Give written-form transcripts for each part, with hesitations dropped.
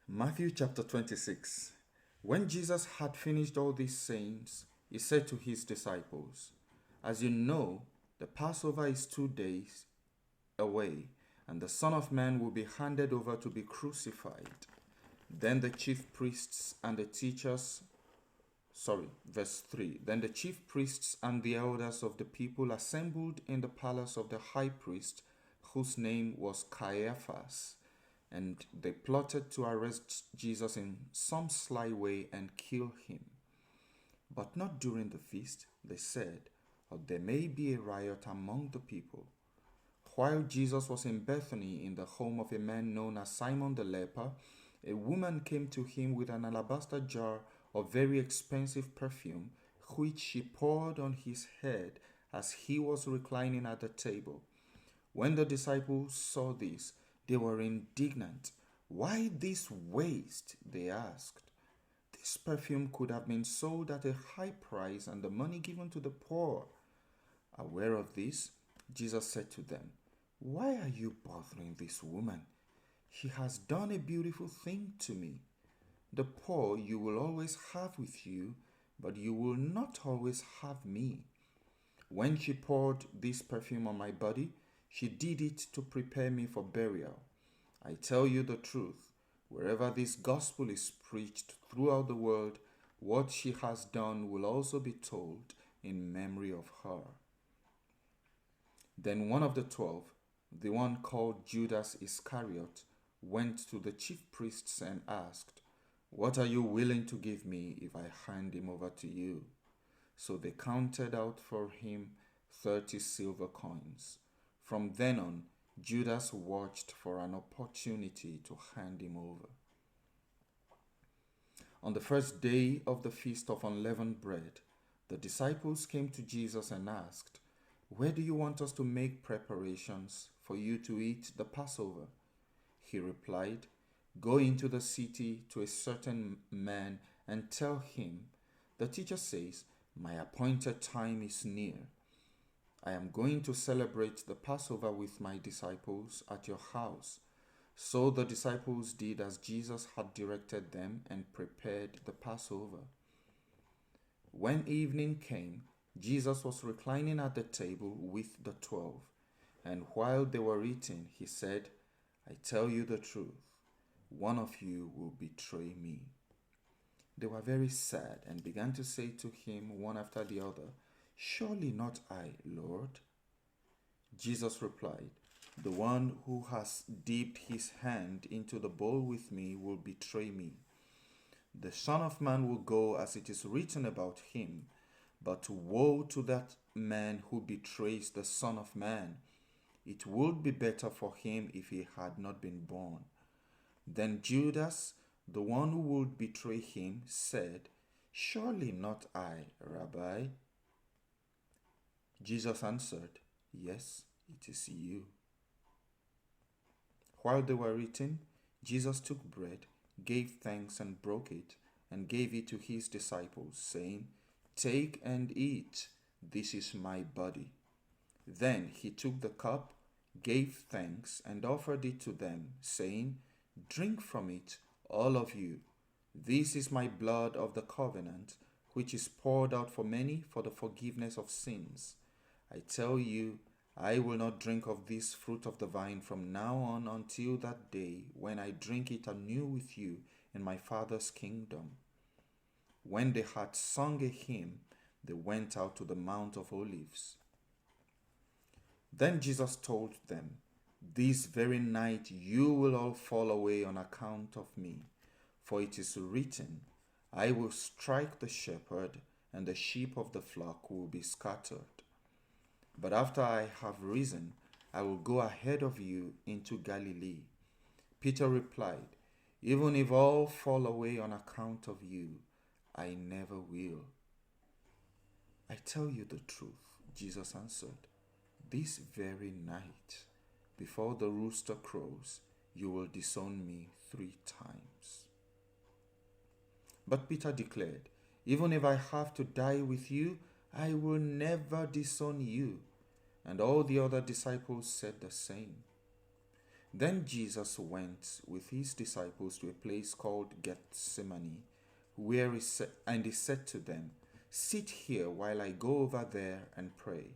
Matthew chapter 26. When Jesus had finished all these sayings, he said to his disciples, "As you know, the Passover is 2 days away, and the Son of Man will be handed over to be crucified." Then the chief priests and the teachers, verse 3. Then the chief priests and the elders of the people assembled in the palace of the high priest, whose name was Caiaphas, and they plotted to arrest Jesus in some sly way and kill him. But not during the feast, they said, or there may be a riot among the people. While Jesus was in Bethany in the home of a man known as Simon the leper, a woman came to him with an alabaster jar of very expensive perfume, which she poured on his head as he was reclining at the table. When the disciples saw this, they were indignant. "Why this waste?" they asked. "This perfume could have been sold at a high price and the money given to the poor." Aware of this, Jesus said to them, "Why are you bothering this woman? She has done a beautiful thing to me. The poor you will always have with you, but you will not always have me. When she poured this perfume on my body, she did it to prepare me for burial. I tell you the truth, wherever this gospel is preached throughout the world, what she has done will also be told in memory of her." Then one of the 12, the one called Judas Iscariot, went to the chief priests and asked, "What are you willing to give me if I hand him over to you?" So they counted out for him 30 silver coins. From then on, Judas watched for an opportunity to hand him over. On the first day of the Feast of Unleavened Bread, the disciples came to Jesus and asked, "Where do you want us to make preparations for you to eat the Passover?" He replied, "Go into the city to a certain man and tell him, 'The teacher says, my appointed time is near. I am going to celebrate the Passover with my disciples at your house.'" So the disciples did as Jesus had directed them and prepared the Passover. When evening came, Jesus was reclining at the table with the 12, and while they were eating, he said, "I tell you the truth, one of you will betray me." They were very sad and began to say to him one after the other, "Surely not I, Lord." Jesus replied, "The one who has dipped his hand into the bowl with me will betray me. The Son of Man will go as it is written about him, but woe to that man who betrays the Son of Man. It would be better for him if he had not been born." Then Judas, the one who would betray him, said, "Surely not I, Rabbi." Jesus answered, "Yes, it is you." While they were eating, Jesus took bread, gave thanks and broke it, and gave it to his disciples, saying, "Take and eat, this is my body." Then he took the cup, gave thanks, and offered it to them, saying, "Drink from it, all of you. This is my blood of the covenant, which is poured out for many for the forgiveness of sins. I tell you, I will not drink of this fruit of the vine from now on until that day when I drink it anew with you in my Father's kingdom." When they had sung a hymn, they went out to the Mount of Olives. Then Jesus told them, "This very night you will all fall away on account of me. For it is written, I will strike the shepherd, and the sheep of the flock will be scattered. But after I have risen, I will go ahead of you into Galilee." Peter replied, "Even if all fall away on account of you, I never will." "I tell you the truth," Jesus answered. "This very night, before the rooster crows, you will disown me 3 times." But Peter declared, "Even if I have to die with you, I will never disown you." And all the other disciples said the same. Then Jesus went with his disciples to a place called Gethsemane, and he said to them, "Sit here while I go over there and pray."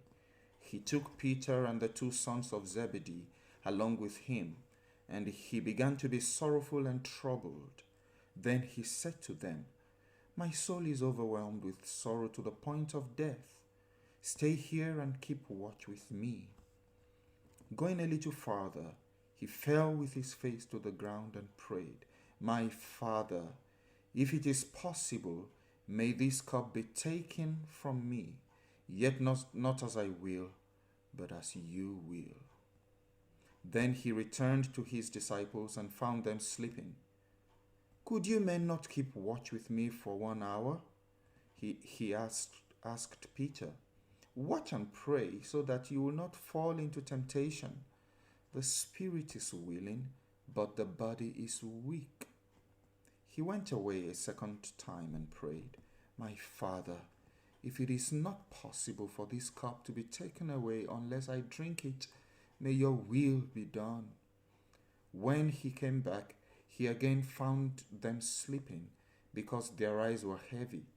He took Peter and the two sons of Zebedee along with him, and he began to be sorrowful and troubled. Then he said to them, "My soul is overwhelmed with sorrow to the point of death. Stay here and keep watch with me." Going a little farther, he fell with his face to the ground and prayed, "My Father, if it is possible, may this cup be taken from me, yet not as I will, but as you will." Then he returned to his disciples and found them sleeping. "Could you men not keep watch with me for 1 hour?" He asked Peter. "Watch and pray so that you will not fall into temptation. The spirit is willing, but the body is weak." He went away a second time and prayed, "My Father, if it is not possible for this cup to be taken away unless I drink it, may your will be done." When he came back, he again found them sleeping because their eyes were heavy.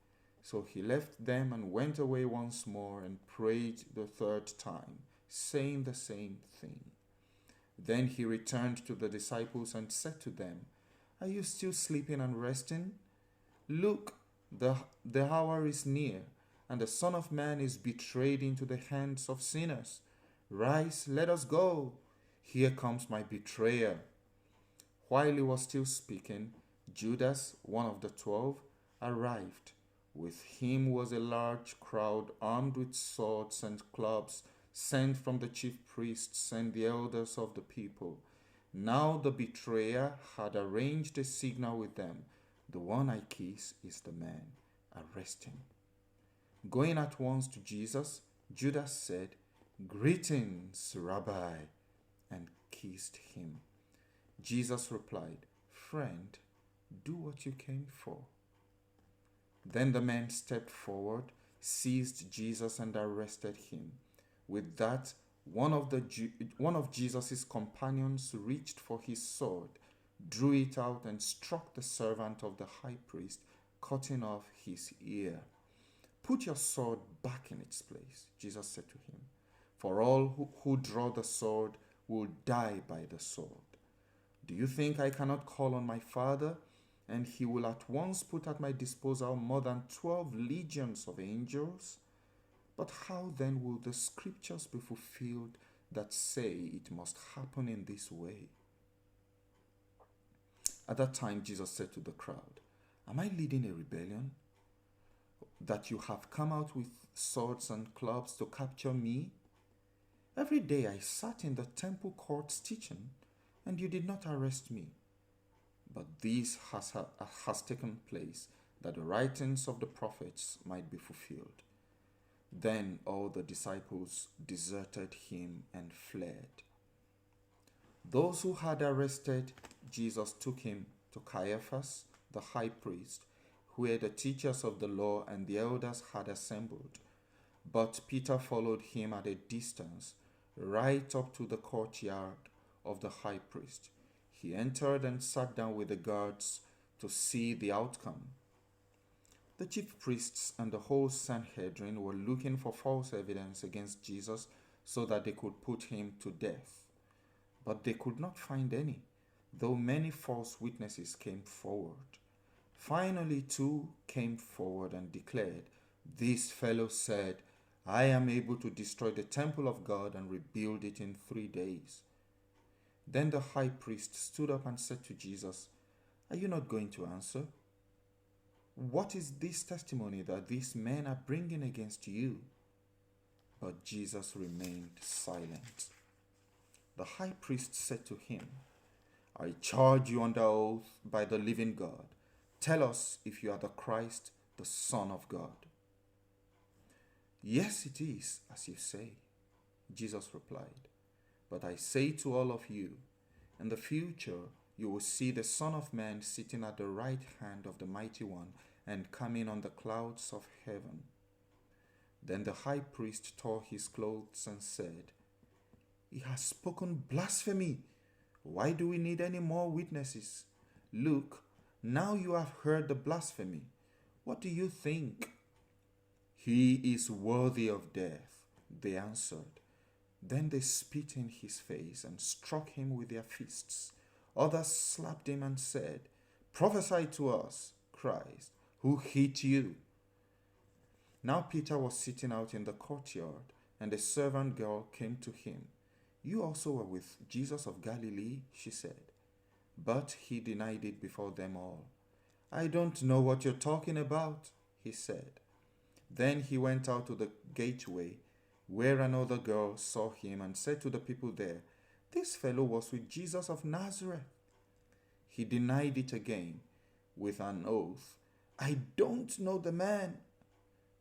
So he left them and went away once more and prayed the third time, saying the same thing. Then he returned to the disciples and said to them, "Are you still sleeping and resting? Look, the hour is near, and the Son of Man is betrayed into the hands of sinners. Rise, let us go. Here comes my betrayer." While he was still speaking, Judas, one of the 12, arrived. With him was a large crowd armed with swords and clubs, sent from the chief priests and the elders of the people. Now the betrayer had arranged a signal with them. "The one I kiss is the man. Arrest him." Going at once to Jesus, Judas said, "Greetings, Rabbi," and kissed him. Jesus replied, "Friend, do what you came for." Then the men stepped forward, seized Jesus, and arrested him. With that, one of Jesus' companions reached for his sword, drew it out, and struck the servant of the high priest, cutting off his ear. "Put your sword back in its place," Jesus said to him, "for all who draw the sword will die by the sword. Do you think I cannot call on my Father, and he will at once put at my disposal more than 12 legions of angels? But how then will the scriptures be fulfilled that say it must happen in this way?" At that time, Jesus said to the crowd, "Am I leading a rebellion, that you have come out with swords and clubs to capture me? Every day I sat in the temple courts teaching, and you did not arrest me. But this has taken place, that the writings of the prophets might be fulfilled." Then all the disciples deserted him and fled. Those who had arrested Jesus took him to Caiaphas, the high priest, where the teachers of the law and the elders had assembled. But Peter followed him at a distance, right up to the courtyard of the high priest. He entered and sat down with the guards to see the outcome. The chief priests and the whole Sanhedrin were looking for false evidence against Jesus so that they could put him to death. But they could not find any, though many false witnesses came forward. Finally, 2 came forward and declared, "This fellow said, 'I am able to destroy the temple of God and rebuild it in 3 days.'" Then the high priest stood up and said to Jesus, "Are you not going to answer? What is this testimony that these men are bringing against you?" But Jesus remained silent. The high priest said to him, "I charge you under oath by the living God. Tell us if you are the Christ, the Son of God." "Yes, it is, as you say," Jesus replied. "But I say to all of you, in the future you will see the Son of Man sitting at the right hand of the Mighty One and coming on the clouds of heaven." Then the high priest tore his clothes and said, "He has spoken blasphemy. Why do we need any more witnesses? Look, now you have heard the blasphemy. What do you think?" "He is worthy of death," they answered. Then they spit in his face and struck him with their fists. Others slapped him and said, "Prophesy to us, Christ, who hit you?" Now Peter was sitting out in the courtyard, and a servant girl came to him. "You also were with Jesus of Galilee," she said. But he denied it before them all. "I don't know what you're talking about," he said. Then he went out to the gateway, where another girl saw him and said to the people there, "This fellow was with Jesus of Nazareth." He denied it again with an oath, "I don't know the man."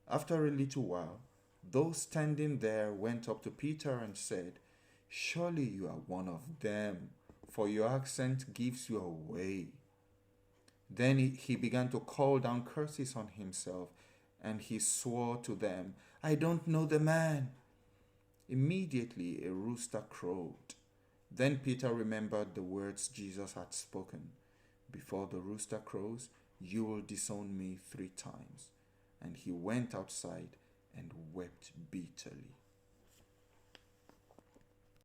After a little while, those standing there went up to Peter and said, "Surely you are one of them, for your accent gives you away." Then he began to call down curses on himself, and he swore to them, "I don't know the man." Immediately a rooster crowed. Then Peter remembered the words Jesus had spoken, "Before the rooster crows, you will disown me 3 times." And he went outside and wept bitterly.